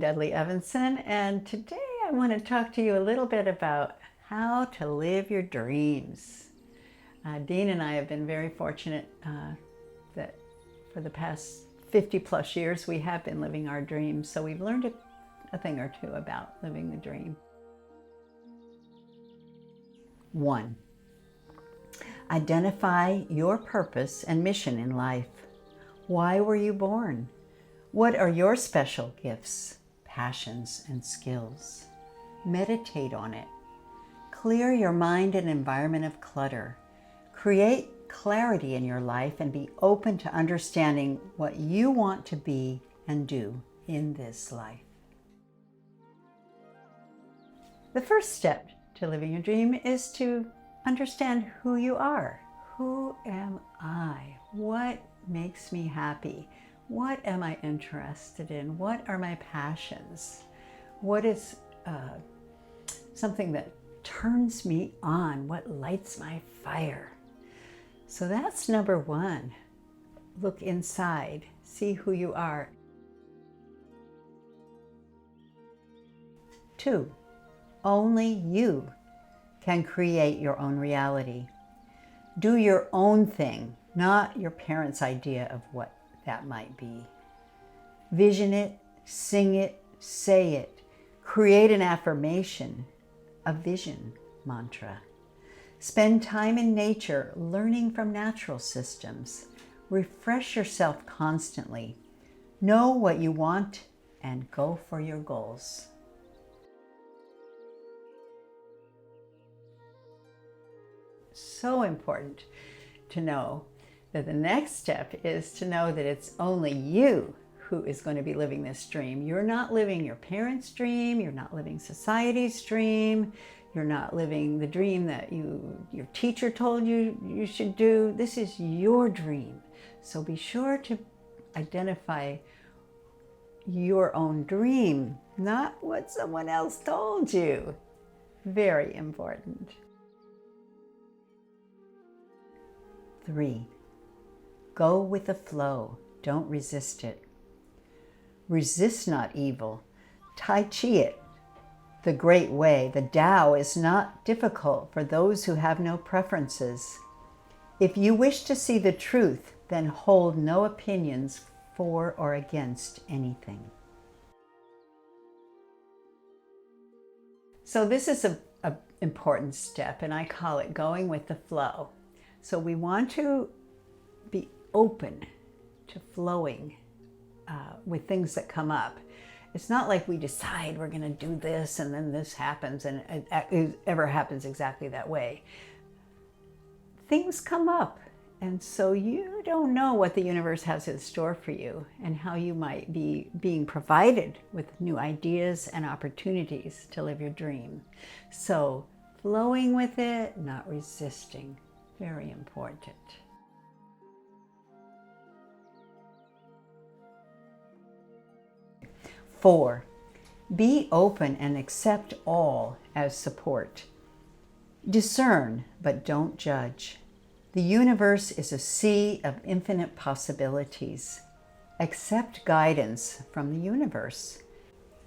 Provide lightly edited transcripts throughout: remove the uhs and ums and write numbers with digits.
Dudley Evanson, and today I want to talk to you a little bit about how to live your dreams. Dean and I have been very fortunate that for the past 50 plus years we have been living our dreams, so we've learned a thing or two about living the dream. 1. Identify your purpose and mission in life. Why were you born? What are your special gifts, passions, and skills? Meditate on it. Clear your mind and environment of clutter. Create clarity in your life and be open to understanding what you want to be and do in this life. The first step to living a dream is to understand who you are. Who am I? What makes me happy? What am I interested in? What are my passions? What is something that turns me on? What lights my fire? So that's number 1. Look inside, see who you are. 2, only you can create your own reality. Do your own thing, not your parents' idea of what that might be. Vision it, sing it, say it. Create an affirmation, a vision mantra. Spend time in nature, learning from natural systems. Refresh yourself constantly. Know what you want and go for your goals. So important to know that the next step is to know that it's only you who is going to be living this dream. You're not living your parents' dream. You're not living society's dream. You're not living the dream that your teacher told you you should do. This is your dream. So be sure to identify your own dream, not what someone else told you. Very important. 3. Go with the flow. Don't resist it. Resist not evil. Tai Chi it. The great way, the Tao, is not difficult for those who have no preferences. If you wish to see the truth, then hold no opinions for or against anything. So this is an important step, and I call it going with the flow. So we want to be open to flowing with things that come up. It's not like we decide we're going to do this and then this happens, and it ever happens exactly that way. Things come up, and so you don't know what the universe has in store for you and how you might be being provided with new ideas and opportunities to live your dream. So flowing with it, not resisting. Very important. 4, be open and accept all as support. Discern, but don't judge. The universe is a sea of infinite possibilities. Accept guidance from the universe.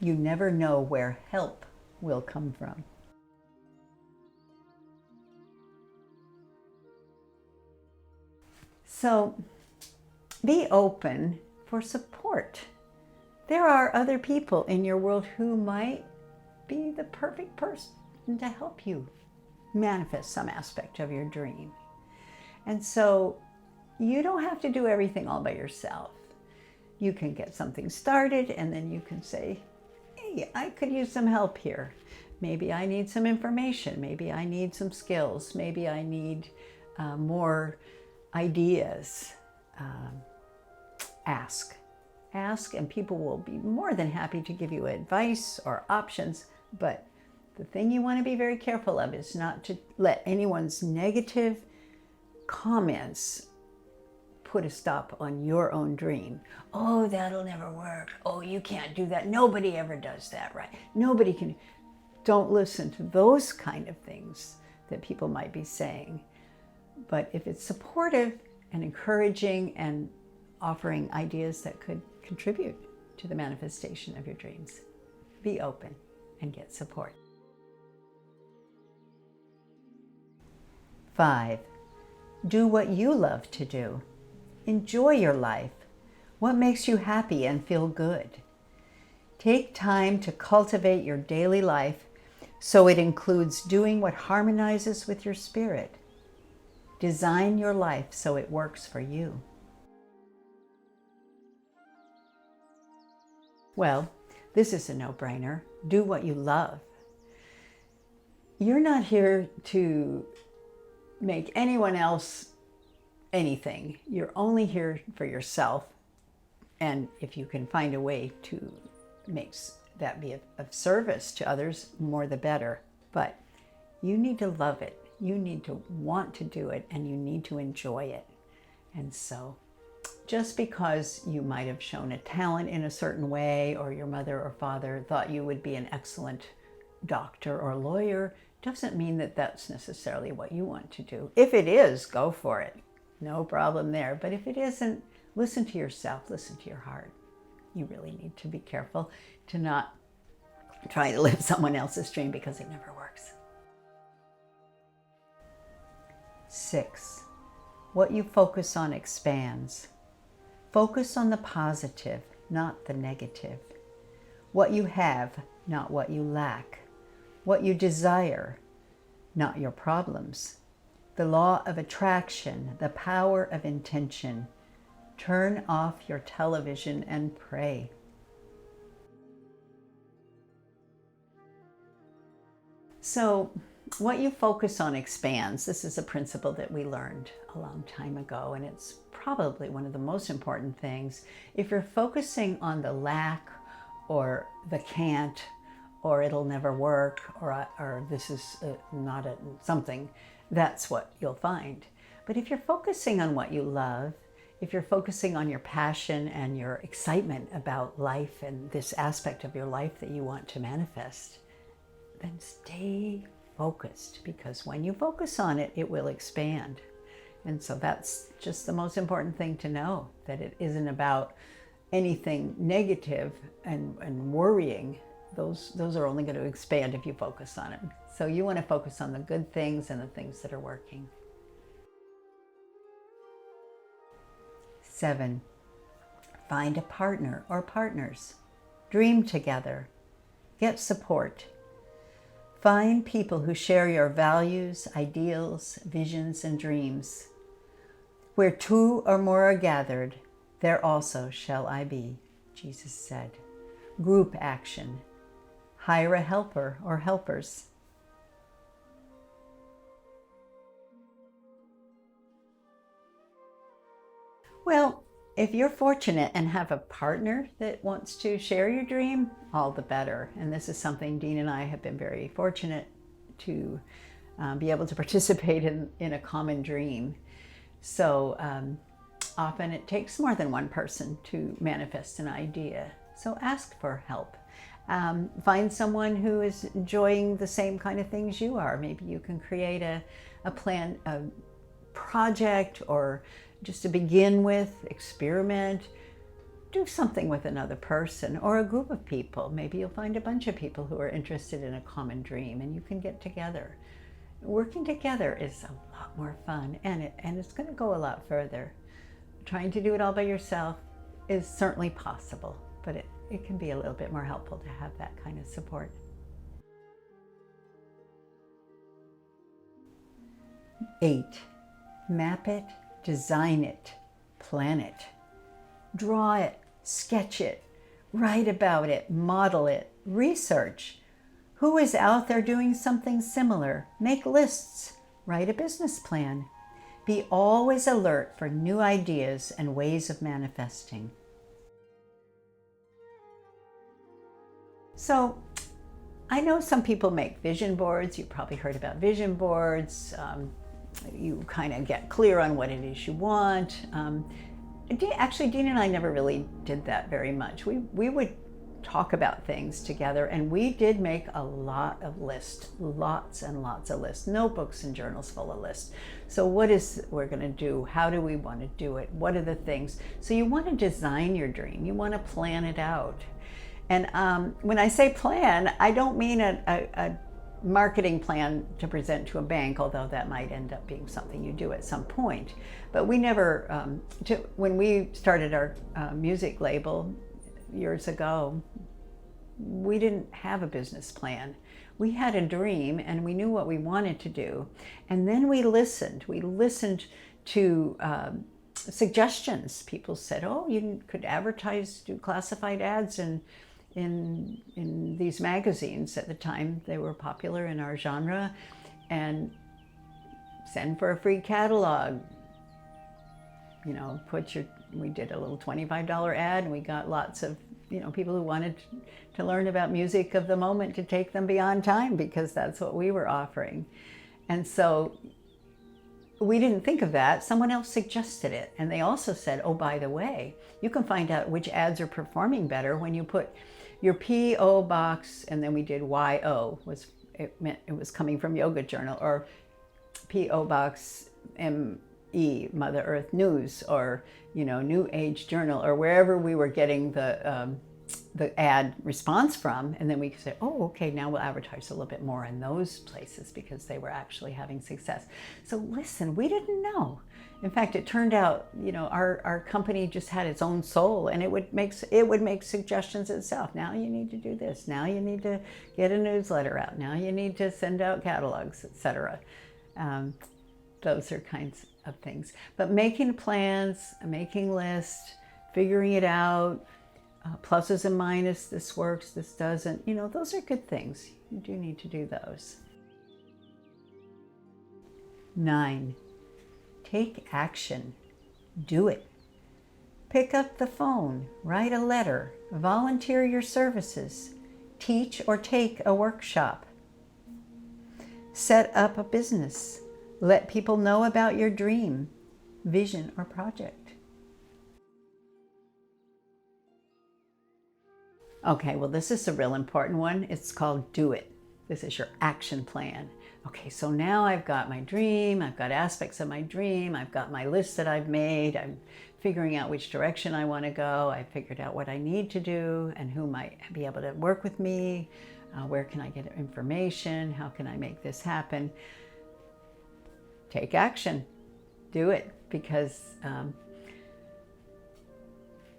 You never know where help will come from. So be open for support. There are other people in your world who might be the perfect person to help you manifest some aspect of your dream. And so you don't have to do everything all by yourself. You can get something started, and then you can say, hey, I could use some help here. Maybe I need some information. Maybe I need some skills. Maybe I need more ideas. Ask, and people will be more than happy to give you advice or options. But the thing you want to be very careful of is not to let anyone's negative comments put a stop on your own dream. Oh, that'll never work. Oh, you can't do that. Nobody ever does that, right? Nobody can. Don't listen to those kind of things that people might be saying. But if it's supportive and encouraging and offering ideas that could contribute, to the manifestation of your dreams. Be open and get support. 5. Do what you love to do. Enjoy your life. What makes you happy and feel good? Take time to cultivate your daily life so it includes doing what harmonizes with your spirit. Design your life so it works for you. Well, this is a no-brainer. Do what you love. You're not here to make anyone else anything. You're only here for yourself. And if you can find a way to make that be of service to others, more the better. But you need to love it. You need to want to do it, and you need to enjoy it. And so just because you might have shown a talent in a certain way, or your mother or father thought you would be an excellent doctor or lawyer, doesn't mean that that's necessarily what you want to do. If it is, go for it. No problem there. But if it isn't, listen to yourself, listen to your heart. You really need to be careful to not try to live someone else's dream, because it never works. 6. What you focus on expands. Focus on the positive, not the negative. What you have, not what you lack. What you desire, not your problems. The law of attraction, the power of intention. Turn off your television and pray. So, what you focus on expands. This is a principle that we learned a long time ago, and it's probably one of the most important things. If you're focusing on the lack or the can't, or it'll never work, or this is not something, that's what you'll find. But if you're focusing on what you love, if you're focusing on your passion and your excitement about life and this aspect of your life that you want to manifest, then stay focused, because when you focus on it, it will expand. And so that's just the most important thing to know, that it isn't about anything negative and worrying. Those are only going to expand if you focus on it. So you want to focus on the good things and the things that are working. 7. Find a partner or partners. Dream together. Get support. Find people who share your values, ideals, visions, and dreams. Where 2 or more are gathered, there also shall I be, Jesus said. Group action. Hire a helper or helpers. Well, if you're fortunate and have a partner that wants to share your dream, all the better. And this is something Dean and I have been very fortunate to be able to participate in a common dream. So often it takes more than one person to manifest an idea. So ask for help. Find someone who is enjoying the same kind of things you are. Maybe you can create a plan, a project, or just to begin with, experiment, do something with another person or a group of people. Maybe you'll find a bunch of people who are interested in a common dream, and you can get together. Working together is a lot more fun, and it's going to go a lot further. Trying to do it all by yourself is certainly possible, but it can be a little bit more helpful to have that kind of support. 8. Map it, design it, plan it, draw it, sketch it, write about it, model it, research. Who is out there doing something similar? Make lists, write a business plan. Be always alert for new ideas and ways of manifesting. So, I know some people make vision boards. You've probably heard about vision boards. You kind of get clear on what it is you want. Actually, Dean and I never really did that very much. We would talk about things together. And we did make a lot of lists, lots and lots of lists, notebooks and journals full of lists. So what is we're going to do? How do we want to do it? What are the things? So you want to design your dream. You want to plan it out. And when I say plan, I don't mean a marketing plan to present to a bank, although that might end up being something you do at some point. But we never, when we started our music label years ago, we didn't have a business plan. We had a dream and we knew what we wanted to do. And then we listened. We listened to suggestions. People said, oh, you could advertise, do classified ads in these magazines. At the time they were popular in our genre, and send for a free catalog. You know, we did a little $25 ad and we got lots of, you know, people who wanted to learn about music of the moment to take them beyond time, because that's what we were offering. And so we didn't think of that. Someone else suggested it. And they also said, oh, by the way, you can find out which ads are performing better when you put your P.O. box, and then we did Y.O. It meant it was coming from Yoga Journal, or P.O. box M.E. Mother Earth News, or, you know, New Age Journal, or wherever we were getting the ad response from. And then we could say, oh, okay, now we'll advertise a little bit more in those places because they were actually having success. So listen, we didn't know. In fact, it turned out, you know, our company just had its own soul, and it would make suggestions itself. Now you need to do this. Now you need to get a newsletter out. Now you need to send out catalogs, etc. Those are kinds of things. But making plans, making lists, figuring it out, pluses and minuses, this works, this doesn't, you know, those are good things. You do need to do those. 9. Take action. Do it. Pick up the phone, write a letter, volunteer your services, teach or take a workshop. Set up a business. Let people know about your dream, vision, or project. Okay, well, this is a real important one. It's called Do It. This is your action plan. Okay, so now I've got my dream, I've got aspects of my dream, I've got my list that I've made, I'm figuring out which direction I want to go, I've figured out what I need to do and who might be able to work with me, where can I get information, how can I make this happen. Take action. Do it, because,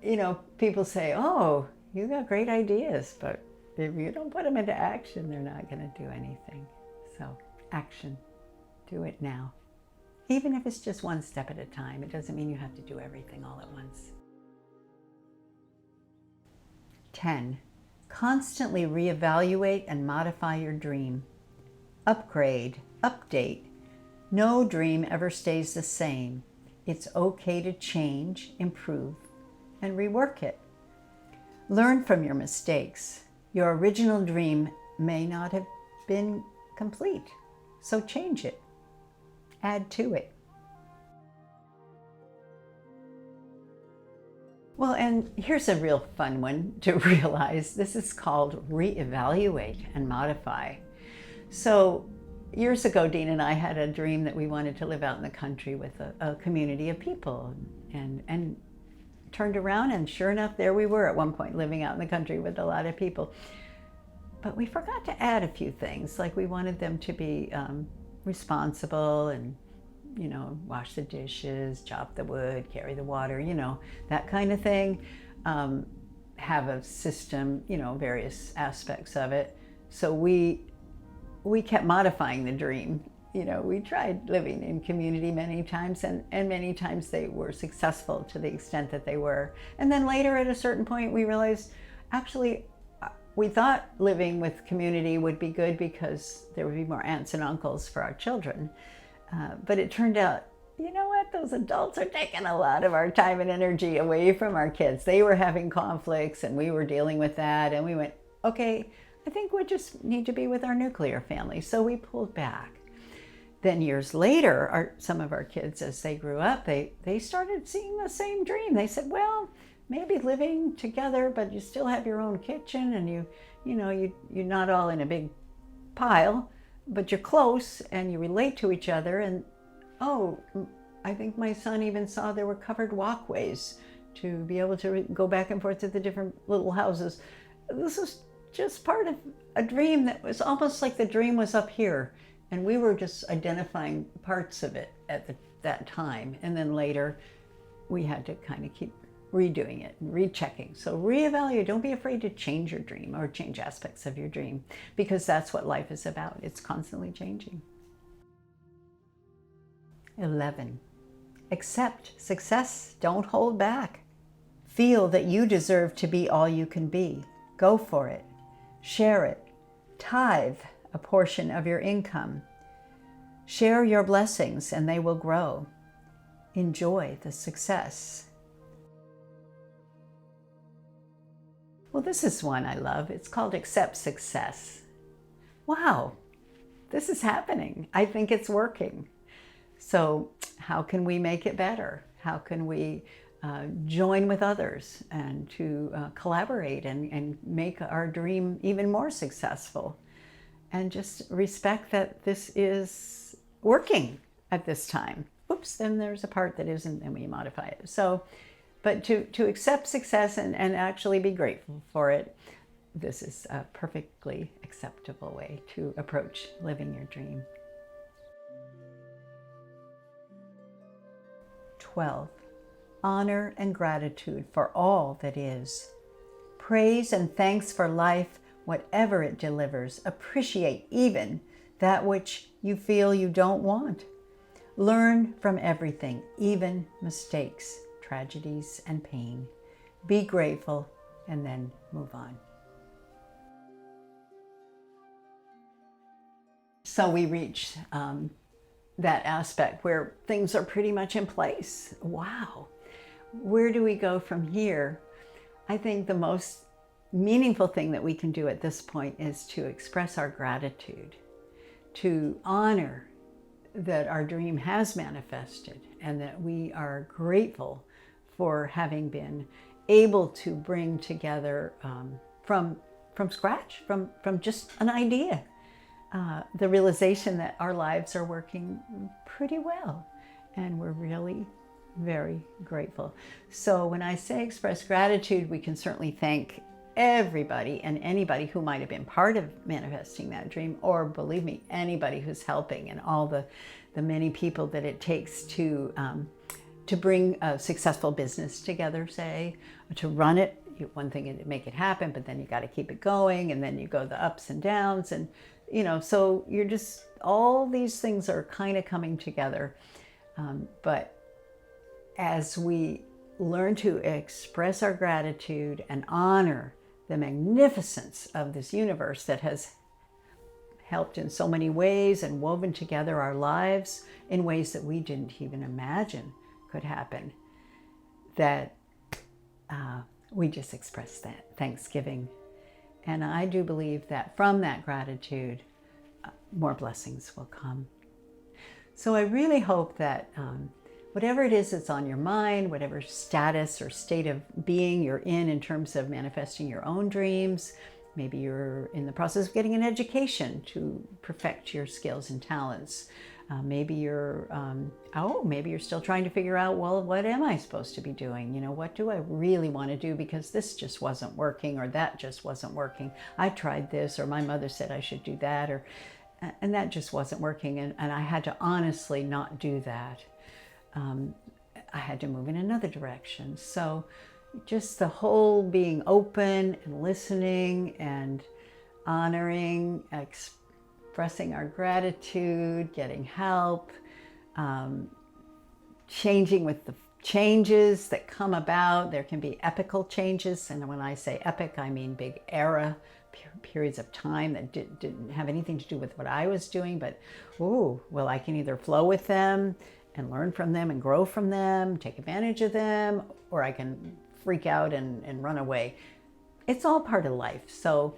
you know, people say, oh, you got great ideas, but if you don't put them into action, they're not going to do anything. So action, do it now. Even if it's just one step at a time, it doesn't mean you have to do everything all at once. 10, constantly reevaluate and modify your dream. Upgrade, update. No dream ever stays the same. It's okay to change, improve, and rework it. Learn from your mistakes. Your original dream may not have been complete, so change it. Add to it. Well, and here's a real fun one to realize. This is called reevaluate and modify. So years ago, Dean and I had a dream that we wanted to live out in the country with a community of people, and turned around, and sure enough, there we were at one point living out in the country with a lot of people. But we forgot to add a few things, like we wanted them to be responsible and, you know, wash the dishes, chop the wood, carry the water, you know, that kind of thing. Have a system, you know, various aspects of it. So we kept modifying the dream. You know, we tried living in community many times, and many times they were successful to the extent that they were. And then later at a certain point we realized, actually, we thought living with community would be good because there would be more aunts and uncles for our children. But it turned out, you know what, those adults are taking a lot of our time and energy away from our kids. They were having conflicts and we were dealing with that. And we went, okay, I think we just need to be with our nuclear family. So we pulled back. Then years later, some of our kids, as they grew up, they started seeing the same dream. They said, well, maybe living together, but you still have your own kitchen, and you're not all in a big pile, but you're close and you relate to each other. And oh, I think my son even saw there were covered walkways to be able to go back and forth to the different little houses. This is just part of a dream that was almost like the dream was up here, and we were just identifying parts of it at that time. And then later we had to kind of keep redoing it and rechecking. So reevaluate. Don't be afraid to change your dream or change aspects of your dream, because that's what life is about. It's constantly changing. 11. Accept success. Don't hold back. Feel that you deserve to be all you can be. Go for it. Share it. Tithe a portion of your income. Share your blessings and they will grow. Enjoy the success. Well, this is one I love. It's called Accept Success. Wow, this is happening. I think it's working. So how can we make it better? How can we join with others and to collaborate and make our dream even more successful? And just respect that this is working at this time. Oops, then there's a part that isn't, and we modify it. So, but to accept success and actually be grateful for it, this is a perfectly acceptable way to approach living your dream. 12. Honor and gratitude for all that is. Praise and thanks for life, whatever it delivers. Appreciate even that which you feel you don't want. Learn from everything, even mistakes, tragedies, and pain. Be grateful and then move on. So we reach that aspect where things are pretty much in place. Wow. Where do we go from here? I think the most meaningful thing that we can do at this point is to express our gratitude, to honor that our dream has manifested and that we are grateful for having been able to bring together from scratch, from just an idea, the realization that our lives are working pretty well, and we're really very grateful. So when I say express gratitude, we can certainly thank everybody and anybody who might have been part of manifesting that dream, or believe me, anybody who's helping, and all the many people that it takes to bring a successful business together, say, to run it. One thing is to make it happen, but then you got to keep it going, and then you go the ups and downs, and so you're just, all these things are kind of coming together. But as we learn to express our gratitude and honor the magnificence of this universe that has helped in so many ways and woven together our lives in ways that we didn't even imagine could happen, that we just express that Thanksgiving. And I do believe that from that gratitude, more blessings will come. So I really hope that whatever it is that's on your mind, whatever status or state of being you're in terms of manifesting your own dreams, maybe you're in the process of getting an education to perfect your skills and talents. Maybe you're still trying to figure out, well, what am I supposed to be doing? What do I really want to do? Because this just wasn't working, or that just wasn't working. I tried this, or my mother said I should do that, and that just wasn't working. And I had to honestly not do that. I had to move in another direction. So just the whole being open and listening and honoring, expressing our gratitude, getting help, changing with the changes that come about. There can be epical changes, and when I say epic, I mean big era, periods of time that didn't have anything to do with what I was doing, but I can either flow with them and learn from them and grow from them, take advantage of them, or I can freak out and run away. It's all part of life. So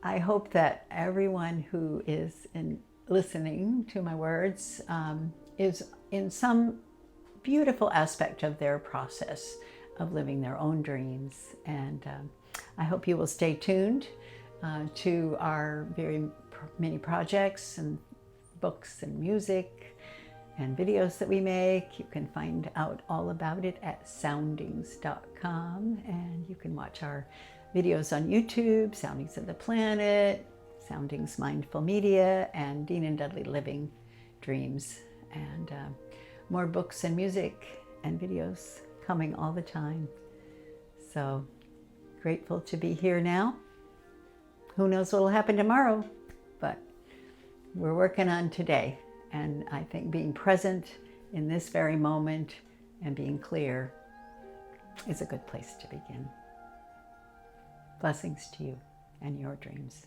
I hope that everyone who is listening to my words is in some beautiful aspect of their process of living their own dreams. And I hope you will stay tuned to our very many projects and books and music and videos that we make. You can find out all about it at soundings.com, and you can watch our videos on YouTube, Soundings of the Planet, Soundings Mindful Media, and Dean and Dudley Living Dreams. And more books and music and videos coming all the time. So grateful to be here now. Who knows what will happen tomorrow, but we're working on today. And I think being present in this very moment and being clear is a good place to begin. Blessings to you and your dreams.